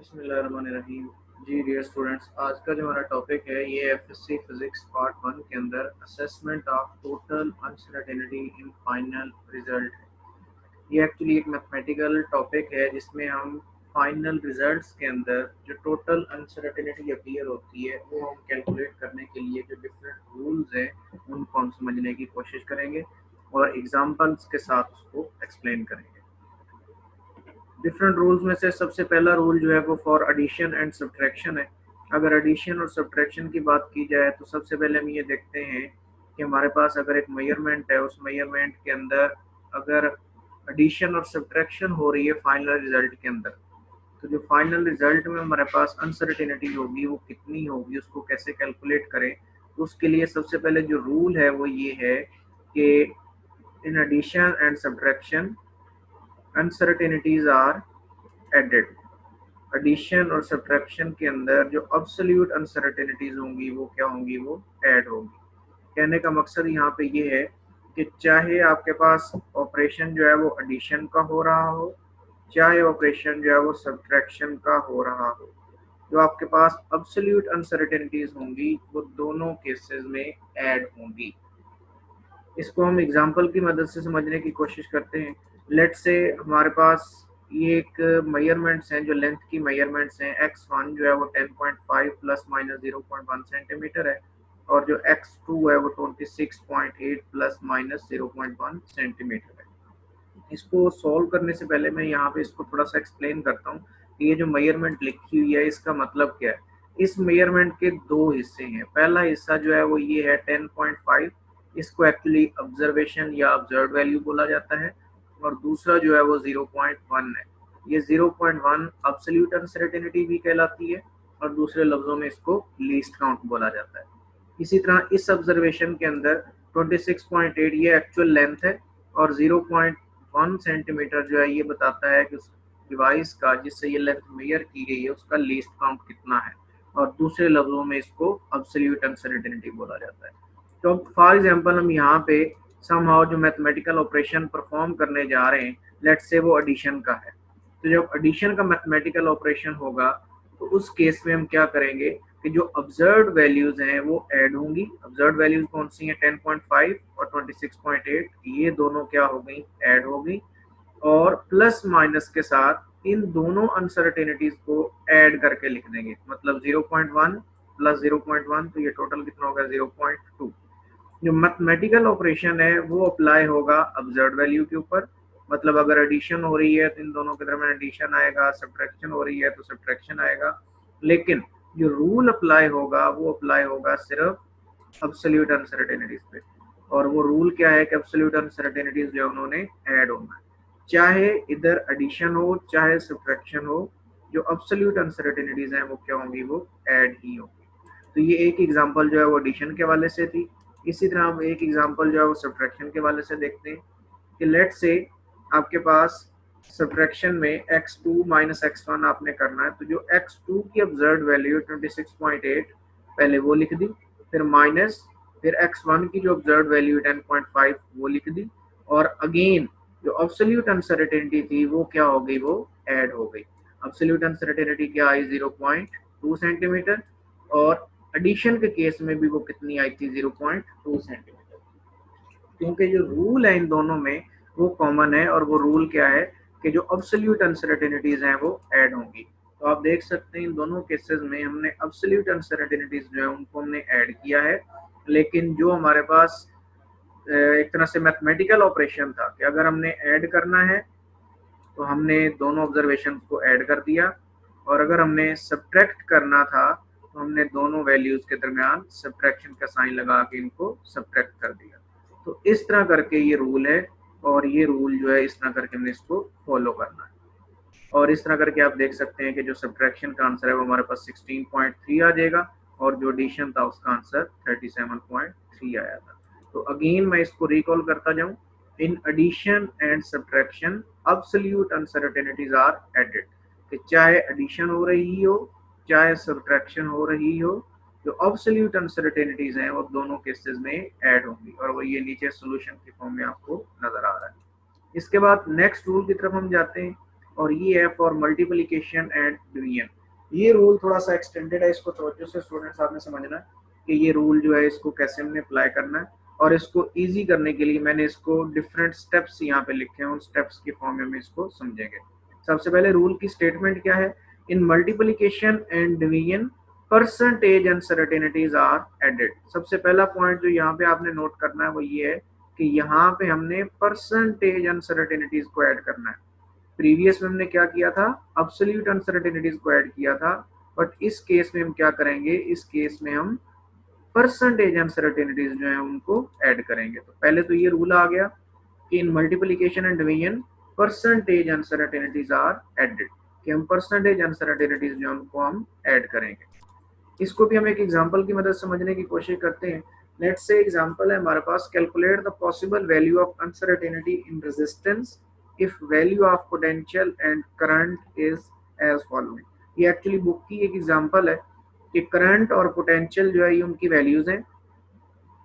बिस्मिल्लाहिर्रहमानिर्रहीम। जी dear students, आज का जो हमारा टॉपिक है ये एफएससी फिजिक्स पार्ट 1 के अंदर assessment of total uncertainty in final result है। ये एक्चुअली एक मैथमेटिकल टॉपिक है जिसमें हम फाइनल रिजल्ट्स के अंदर जो टोटल अनसर्टेनिटी अपीयर होती है वो हम कैलकुलेट करने के लिए जो डिफरेंट रूल्स हैं उनको हम समझने की कोशिश करेंगे और एग्जांपल्स के साथ उसको एक्सप्लेन करेंगे। डिफरेंट रूल्स में से सबसे पहला रूल जो है वो फॉर एडिशन एंड सब्ट्रैक्शन है। अगर एडिशन और सब्ट्रैक्शन की बात की जाए तो सबसे पहले हम ये देखते हैं कि हमारे पास अगर एक मेजरमेंट है, उस मेजरमेंट के अंदर अगर एडिशन और सब्ट्रैक्शन हो रही है फाइनल रिजल्ट के अंदर, तो जो फाइनल रिजल्ट में हमारे पास अनसर्टेनिटी होगी वो कितनी होगी, उसको कैसे कैलकुलेट करें। तो उसके लिए सबसे पहले जो रूल है वो ये है कि in addition and subtraction uncertainties are added. Addition और सब्ट्रैक्शन के अंदर जो अब्सोल्यूट अनसर्टेनिटीज होंगी वो क्या होंगी, वो ऐड होंगी। कहने का मकसद यहाँ पे ये है कि चाहे आपके पास ऑपरेशन जो है वो एडिशन का हो रहा हो, चाहे ऑपरेशन जो है वो सब्ट्रैक्शन का हो रहा हो, जो आपके पास अब्सोल्यूट अनसर्टेनिटीज होंगी वो दोनों केसेस में ऐड होंगी। इसको हम एग्जांपल की मदद से समझने की कोशिश करते हैं। लेट से हमारे पास ये एक मेजरमेंट्स हैं, जो लेंथ की मेजरमेंट्स हैं। x1 जो है वो 10.5 प्लस माइनस 0.1 सेंटीमीटर है और जो x2 है वो 26.8 प्लस माइनस 0.1 सेंटीमीटर है। इसको सॉल्व करने से पहले मैं यहाँ पे इसको थोड़ा सा एक्सप्लेन करता हूँ कि ये जो मेजरमेंट लिखी हुई है इसका मतलब क्या है। इस मेजरमेंट के दो हिस्से हैं। पहला हिस्सा जो है वो ये है 10.5, इसको एक्चुअली ऑब्जर्वेशन या ऑब्जर्व वैल्यू बोला जाता है, और दूसरा जो है वो 0.1 है। ये 0.1 एब्सोल्यूट अनसर्टेनिटी भी कहलाती है और दूसरे लफ्जों में इसको लीस्ट काउंट बोला जाता है। इसी तरह इस ऑब्जर्वेशन के अंदर 26.8 ये एक्चुअल लेंथ है और 0.1 सेंटीमीटर जो है ये बताता है कि उस डिवाइस का जिससे ये लेंथ मेजर की गई है उसका लीस्ट काउंट कितना है, और दूसरे लफ्जों में इसको एब्सोल्यूट अनसर्टेनिटी बोला जाता है। तो फॉर एग्जांपल हम यहाँ पे समहाउ जो मैथमेटिकल ऑपरेशन परफॉर्म करने जा रहे हैं, लेट्स से वो एडिशन का है। तो जब एडिशन का मैथमेटिकल ऑपरेशन होगा तो उस केस में हम क्या करेंगे कि जो ऑब्जर्व्ड वैल्यूज हैं वो ऐड होंगी। ऑब्जर्व्ड वैल्यूज कौन सी हैं, 10.5 और 26.8, ये दोनों क्या हो गई, ऐड हो गई। और प्लस माइनस के साथ इन दोनों अनसर्टेनिटीज को ऐड करके लिख देंगे। मतलब 0.1 प्लस 0.1 तो ये टोटल कितना होगा, 0.2। जो मैथमेटिकल ऑपरेशन है वो अप्लाई होगा ऑब्जर्व्ड वैल्यू के ऊपर। मतलब अगर एडिशन हो रही है तो इन दोनों के दरमियान एडिशन आएगा, सब्ट्रैक्शन हो रही है तो सब्ट्रैक्शन आएगा। लेकिन जो रूल अप्लाई होगा वो अप्लाई होगा सिर्फ एब्सोल्यूट अनसर्टेनिटीज पे। और वो रूल क्या है कि एब्सोल्यूट अनसर्टेनिटीज जो उन्होंने ऐड होना है, चाहे इधर एडिशन हो चाहे सब्ट्रैक्शन हो, जो एब्सोल्यूट अनसर्टेनिटीज हैं वो क्या होंगी, वो ऐड ही होंगी। तो ये एक एग्जांपल जो है वो एडिशन के वाले से थी। इसी तरह हम एक एग्जांपल जो है वो सब्ट्रैक्शन के वाले से देखते हैं कि लेट से आपके पास सब्ट्रैक्शन में x2 माइनस x1 आपने करना है। तो जो x2 की ऑब्जर्व्ड वैल्यू 26.8 पहले वो लिख दी, फिर माइनस, फिर x1 की जो ऑब्जर्व्ड वैल्यू 10.5 वो लिख दी, और अगेन जो एब्सोल्यूट अनसर्टेनिटी थी वो क्या हो गई, वो ऐड हो गई। एब्सोल्यूट अनसर्टेनिटी क्या आई, 0.2 सेंटीमीटर, और एडिशन के केस में भी वो कितनी आई थी, 0.2 सेंटीमीटर। क्योंकि जो रूल है इन दोनों में वो कॉमन है, और वो रूल क्या है कि जो एब्सोल्यूट अनसर्टेनिटीज हैं वो ऐड होंगी। तो आप देख सकते हैं इन दोनों केसेस में हमने एब्सोल्यूट अनसर्टेनिटीज जो है उनको हमने ऐड किया है। लेकिन जो हमारे पास एक तरह से मैथमेटिकल ऑपरेशन था कि अगर हमने ऐड करना है तो हमने दोनों ऑब्जर्वेशन को ऐड कर दिया, और अगर हमने सब्ट्रैक्ट करना था तो हमने दोनों वैल्यूज के दरमियान सब्ट्रैक्शन का साइन लगा के इनको सब्ट्रैक्ट कर दिया। तो इस तरह करके ये रूल है, और ये रूल जो है इस तरह करके हमने इसको फॉलो करना है। और इस तरह करके आप देख सकते हैं कि जो सब्ट्रैक्शन का आंसर है वो हमारे पास 16.3 आ जाएगा, और जो एडिशन था उसका आंसर 37.3 आया था। तो अगेन मैं इसको रिकॉल करता जाऊं, in addition and subtraction absolute uncertainties are added. कि चाहे एडिशन हो रही हो चाहे सब्ट्रैक्शन हो रही हो, जो एब्सोल्यूट अनसर्टेनिटीज हैं वो दोनों केसेस में ऐड होंगी, और वो ये नीचे सॉल्यूशन के फॉर्म में आपको नजर आ रहा है। इसके बाद नेक्स्ट रूल की तरफ हम जाते हैं, और ये है फॉर मल्टीप्लिकेशन एंड डिवीजन। ये रूल थोड़ा सा एक्सटेंडेड है, इसको तवज्जो से स्टूडेंट्स आपने समझना है कि ये रूल जो है इसको कैसे हमने अप्लाई करना है। और इसको इजी करने के लिए मैंने इसको डिफरेंट स्टेप्स यहाँ पे लिखे हैं, उन स्टेप्स की फॉर्म में हम इसको समझेंगे। सबसे पहले रूल की स्टेटमेंट क्या है, in multiplication and division percentage uncertainties are added. सबसे पहला पॉइंट जो यहाँ पे आपने नोट करना है वो ये है कि यहाँ पे हमने परसेंटेज अनसर्टेनिटीज को ऐड करना है। प्रीवियस में हमने क्या किया था, अब्सोल्यूट अनसर्टेनिटीज को ऐड किया था, बट इस केस में हम क्या करेंगे, इस केस में हम परसेंटेज अनसर्टेनिटीज जो है उनको ऐड करेंगे। तो पहले तो ये रूल आ गया कि in multiplication and division percentage uncertainties are added, कि हम परसेंटेज अनसर्टेनिटीज जो उनको हम ऐड करेंगे। इसको भी हम एक एग्जांपल की मदद से समझने की कोशिश करते हैं। लेट्स से एग्जांपल है हमारे पास, calculate the possible value of uncertainty in resistance if value of potential and current is as following. ये एक्चुअली बुक की एक एग्जांपल है कि करंट और पोटेंशियल जो है ये उनकी वैल्यूज हैं।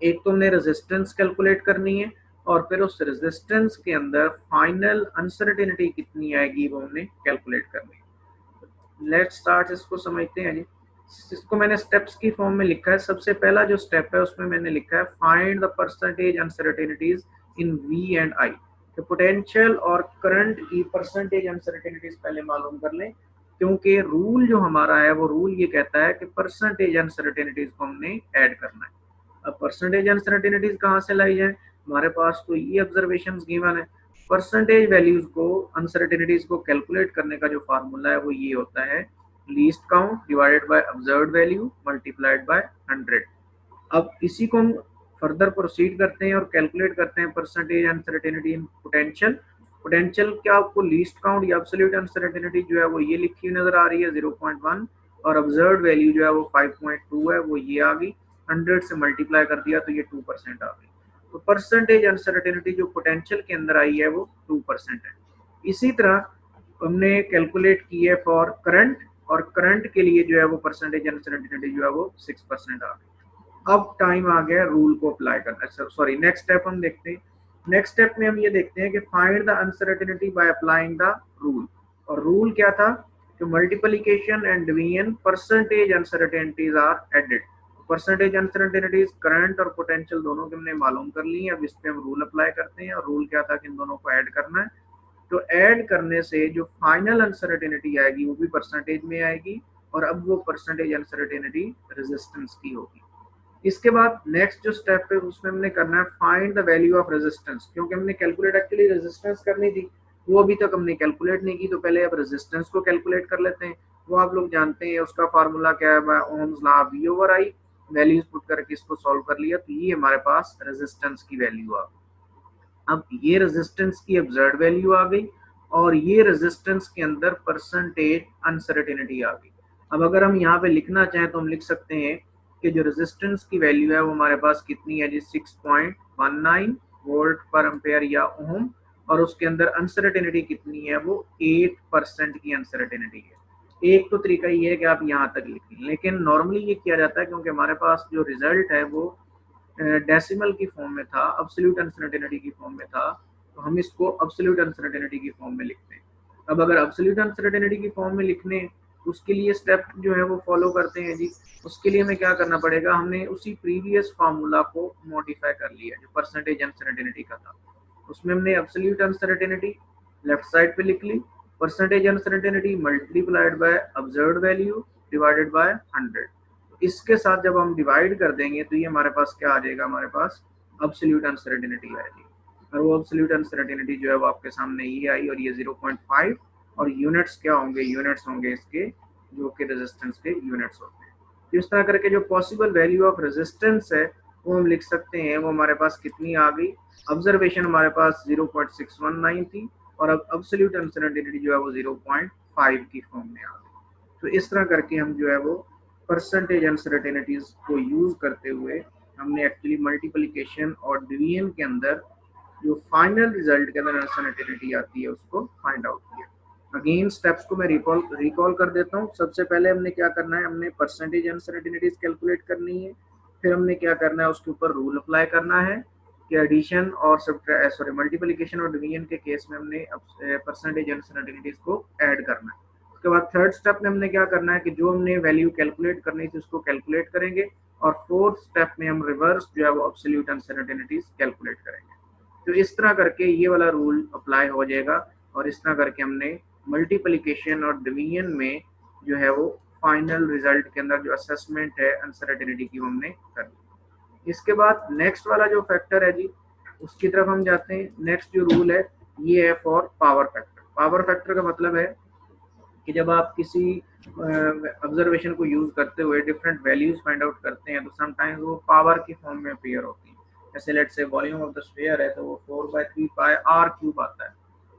एक तो हमने रेजिस्टेंस कैलकुलेट करनी है और फिर उस रेजिस्टेंस के अंदर फाइनल अनसर्टेनिटी कितनी आएगी वो हमने कैलकुलेट करनी है। लेट्स स्टार्ट, इसको समझते हैं जी। इसको मैंने स्टेप्स की फॉर्म में लिखा है। सबसे पहला जो स्टेप है उसमें मैंने लिखा है find the percentage uncertainties in V and I. तो पोटेंशियल और करंट की परसेंटेज अनसर्टेनिटीज पहले मालूम कर लें, क्योंकि रूल जो हमारा है वो रूल ये कहता है कि परसेंटेज अनसर्टेनिटीज को हमने ऐड करना है। अब परसेंटेज अनसर्टेनिटीज कहाँ से लाई जाए, हमारे पास तो ये ऑब्जर्वेशन गिवन है। परसेंटेज वैल्यूज को, अनसर्टेनिटीज को कैलकुलेट करने का जो फार्मूला है वो ये होता है, least count divided by observed value multiplied by 100। अब इसी को हम फर्दर प्रोसीड करते हैं और कैलकुलेट करते हैं percentage uncertainty in potential. Potential क्या आपको लीस्ट काउंट या एब्सोल्यूट अनसर्टेनिटी जो है वो ये लिखी हुई नजर आ रही है 0.1, और ऑब्जर्व्ड वैल्यू जो है वो 5.2 है, वो ये आ गई। 100 से मल्टीप्लाई कर दिया तो ये 2% आ गई। तो परसेंटेज अनसर्टेनिटी जो पोटेंशियल के अंदर आई है वो 2% है। इसी तरह हमने कैलकुलेट की है फॉर करंट, और करंट के लिए जो है वो परसेंटेज अनसर्टेनिटी जो है वो 6% आ गई। अब टाइम आ गया रूल को अप्लाई करना। सॉरी, नेक्स्ट स्टेप हम देखते हैं। नेक्स्ट स्टेप में हम ये देखते हैं कि find the uncertainty by applying the rule. और रूल क्या था कि multiplication and division percentage uncertainties are added. Percentage uncertainties current और पोटेंशियल दोनों के हमने मालूम कर ली है। अब इस पे हम रूल अप्लाई करते हैं, और रूल क्या था कि इन दोनों को ऐड करना है। तो ऐड करने से जो फाइनल अनसर्टेनिटी आएगी वो भी परसेंटेज में आएगी, और अब वो परसेंटेज अनसर्टेनिटी रेजिस्टेंस की होगी। इसके बाद नेक्स्ट जो स्टेप है उसमें हमने करना है find the value of resistance, क्योंकि हमने कैलकुलेट एक्चुअली रेजिस्टेंस करनी थी, वो अभी तक हमने कैलकुलेट नहीं की। तो पहले अब रेजिस्टेंस को कैलकुलेट कर लेते हैं। वो आप लोग जानते हैं, उसका फार्मूला क्या है, Ohm's law V over I. Values put करके इसको सॉल्व कर लिया तो ये हमारे पास रेजिस्टेंस की वैल्यू आ गई। अब ये रेजिस्टेंस की ऑब्जर्व्ड वैल्यू आ गई, और ये रेजिस्टेंस के अंदर परसेंटेज अनसर्टेनिटी आ गई। अब अगर हम यहाँ पे लिखना चाहें तो हम लिख सकते हैं कि जो रेजिस्टेंस की वैल्यू है वो हमारे पास कितनी है जी, 6.19 वोल्ट पर एम्पेयर या ओम, और उसके अंदर अनसर्टेनिटी कितनी है, वो 8% की अनसर्टेनिटी है। एक तो तरीका ये है कि आप यहाँ तक लिखें, लेकिन नॉर्मली ये किया जाता है क्योंकि हमारे पास जो रिजल्ट है वो डेसिमल की फॉर्म में था, अब्सोल्यूट अनसर्टेनिटी की फॉर्म में था, तो हम इसको अब्सोल्यूट अनसर्टेनिटी की फॉर्म में लिखते हैं। अब अगर अब्सोल्यूट अनसर्टेनिटी की फॉर्म में लिखने, उसके लिए स्टेप जो है वो फॉलो करते हैं जी। उसके लिए हमें क्या करना पड़ेगा, हमने उसी प्रीवियस फार्मूला को मॉडिफाई कर लिया जो परसेंटेज अनसर्टेनिटी का था। उसमें हमने अब्सोल्यूट अनसर्टेनिटी लेफ्ट साइड पे लिख ली, percentage uncertainty multiplied by observed value divided by 100। इसके साथ जब हम डिवाइड कर देंगे तो ये हमारे पास क्या आ जाएगा, हमारे पास अब्सोल्यूट अनसर्टेनिटी आएगी। और वो अब्सोल्यूट अनसर्टेनिटी जो है वो आपके सामने ये आई, और ये 0.5, और यूनिट्स क्या होंगे, यूनिट्स होंगे इसके जो कि रेजिस्टेंस के यूनिट्स होते हैं। तो इस तरह करके जो पॉसिबल वैल्यू ऑफ रेजिस्टेंस है वो हम लिख सकते हैं। वो हमारे पास कितनी आ गई, ऑब्जर्वेशन हमारे पास 0.619 थी, और अब अब्सोल्यूट अनसर्टेनिटी जो है वो 0.5 की फॉर्म में आ गई। तो इस तरह करके हम जो है वो परसेंटेज अनसर्टेनिटीज को यूज करते हुए हमने एक्चुअली मल्टीप्लिकेशन और डिवीजन के अंदर जो फाइनल रिजल्ट के अंदर अनसर्टेनिटी आती है उसको फाइंड आउट किया। अगेन स्टेप्स को मैं रिकॉल कर देता हूँ। सबसे पहले हमने क्या करना है, हमने परसेंटेज अनसर्टेनिटीज कैलकुलेट करनी है। फिर हमने क्या करना है, उसके ऊपर रूल अप्लाई करना है कि एडिशन और मल्टीप्लिकेशन और डिवीजन के केस में हमने परसेंटेज अनसर्टेनिटीज को ऐड करना है। उसके बाद थर्ड स्टेप में हमने क्या करना है कि जो हमने वैल्यू कैलकुलेट करनी थी उसको कैलकुलेट करेंगे, और फोर्थ स्टेप में हम रिवर्स जो है वो एब्सोल्यूट अनसर्टेनिटीज कैलकुलेट करेंगे। तो इस तरह करके ये वाला रूल अप्लाई हो जाएगा, और इस तरह करके हमने मल्टीप्लिकेशन और डिवीजन में जो है वो फाइनल रिजल्ट के अंदर जो असेसमेंट है अनसर्टेनिटी की वो हमने कर ली। इसके बाद नेक्स्ट वाला जो फैक्टर है जी, उसकी तरफ हम जाते हैं। नेक्स्ट जो रूल है ये है for power factor. Power factor का मतलब है कि जब आप किसी ऑब्जर्वेशन को यूज करते हुए डिफरेंट वैल्यूज फाइंड आउट करते हैं तो समटाइम्स वो पावर की फॉर्म में अपीयर होती है। जैसे लेट से वॉल्यूम ऑफ द स्फीयर है तो वो 4/3 पाई आर क्यूब आता है।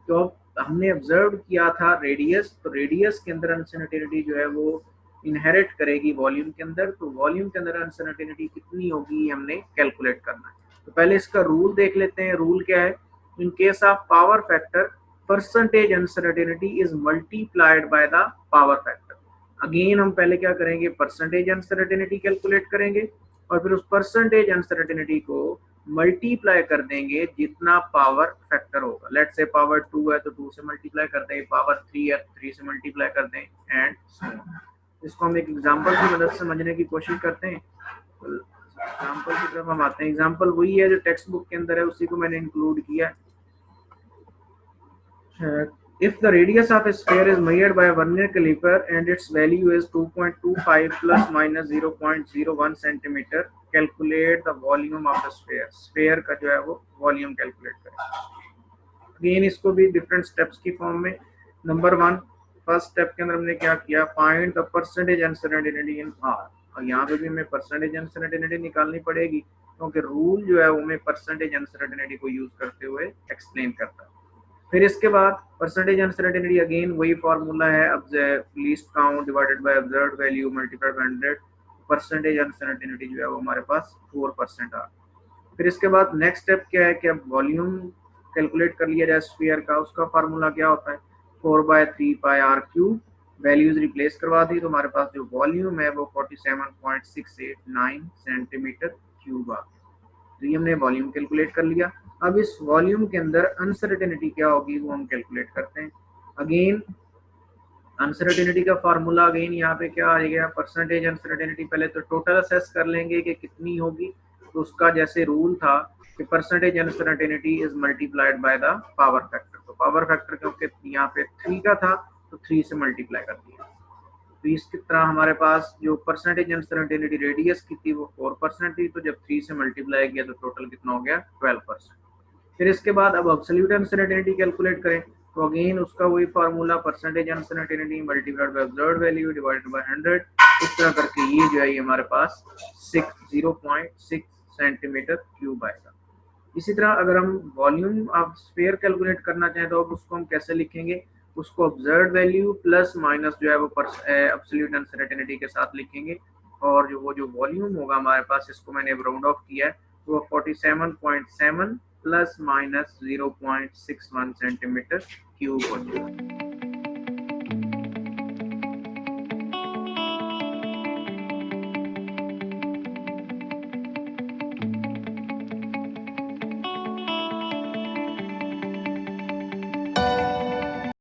तो अब हमने ऑब्जर्व किया था रेडियस, तो रेडियस के अंदर अनसर्टेनिटी जो है वो इनहेरिट करेगी वॉल्यूम के अंदर, तो वॉल्यूम के अंदर अनसर्टेनिटी कितनी होगी हमने कैलकुलेट करना है। तो पहले इसका रूल देख लेते हैं। रूल क्या है? In case of power factor percentage uncertainty is multiplied by the power factor. Again हम पहले क्या करेंगे, परसेंटेज अनसर्टेनिटी कैलकुलेट करेंगे और फिर उस परसेंटेज अनसर्टेनिटी को मल्टीप्लाई कर देंगे जितना पावर फैक्टर होगा। लेट से पावर 2 है तो 2 से मल्टीप्लाई कर दें, पावर 3 है तो 3 से मल्टीप्लाई कर दें, एंड सो ऑन। इसको हम एक एग्जांपल की मदद से समझने की कोशिश करते हैं। तो एग्जांपल की तरफ हम आते हैं। एग्जांपल वही है जो टेक्स्ट बुक के अंदर है, उसी को मैंने इंक्लूड किया है। If the radius of a sphere is measured by a vernier caliper and its value is 2.25 plus minus 0.01 centimeter, calculate the volume of the sphere. Sphere का जो है वो वॉल्यूम कैलकुलेट करें। अगेन इसको भी डिफरेंट स्टेप्स की form में। Number 1, first step के अंदर हमने क्या किया, find the percentage uncertainty in are. और यहाँ पे भी हमें परसेंटेज अनसर्टेनिटी निकालनी पड़ेगी क्योंकि रूल जो है वो हमें परसेंटेज अनसर्टेनिटी को यूज करते हुए एक्सप्लेन करता है। फिर इसके बाद परसेंटेज अनसर्टेनिटी अगेन वही फार्मूला है, अब least count divided by observed value multiplied by 100। Percentage uncertainty जो है वो हमारे पास 4% आ। फिर इसके बाद नेक्स्ट स्टेप क्या है कि अब वॉल्यूम कैलकुलेट कर लिया जाए स्फीयर का। उसका फार्मूला क्या होता है, 4/3 पाई आर क्यूब। वैल्यूज रिप्लेस करवा दी तो हमारे पास जो वॉल्यूम है वो 47.689 सेंटीमीटर क्यूब आ गया। तो ये हमने वॉल्यूम कैलकुलेट कर लिया। अब इस वॉल्यूम के अंदर अनसर्टेनिटी क्या होगी वो हम कैलकुलेट करते हैं। अगेन अनसर्टेनिटी का फार्मूला अगेन यहाँ पे क्या आ गया, परसेंटेज अनसर्टेनिटी। पहले तो टोटल असेस कर लेंगे कि कितनी होगी, तो उसका जैसे रूल था कि percentage uncertainty is multiplied by the power factor. तो पावर फैक्टर क्योंकि यहाँ पे 3 का था तो 3 से मल्टीप्लाई कर दिया। तो इसकी तरह हमारे पास जो परसेंटेज अनसर्टेनिटी रेडियस की थी वो 4% थी, तो जब 3 से मल्टीप्लाई किया तो टोटल कितना हो गया, 12%। फिर इसके बाद अब एब्सोल्यूट अनसर्टेनिटी कैलकुलेट करें तो अगेन उसका वही formula, percentage uncertainty multiplied by observed value divided by 100। इस तरह करके ये जो है ये हमारे पास 0.6 सेंटीमीटर क्यूब आएगा। इसी तरह अगर हम वॉल्यूम ऑफ स्फीयर कैलकुलेट करना चाहें तो अब उसको हम कैसे लिखेंगे, उसको ऑब्जर्व्ड वैल्यू प्लस माइनस जो है वो एब्सोल्यूट अनसर्टेनिटी के साथ लिखेंगे, और जो वो जो वॉल्यूम होगा हमारे पास, इसको मैंने राउंड ऑफ किया है, तो वो 47.7 प्लस माइनस 0.61 सेंटीमीटर क्यूब हो जाएगा।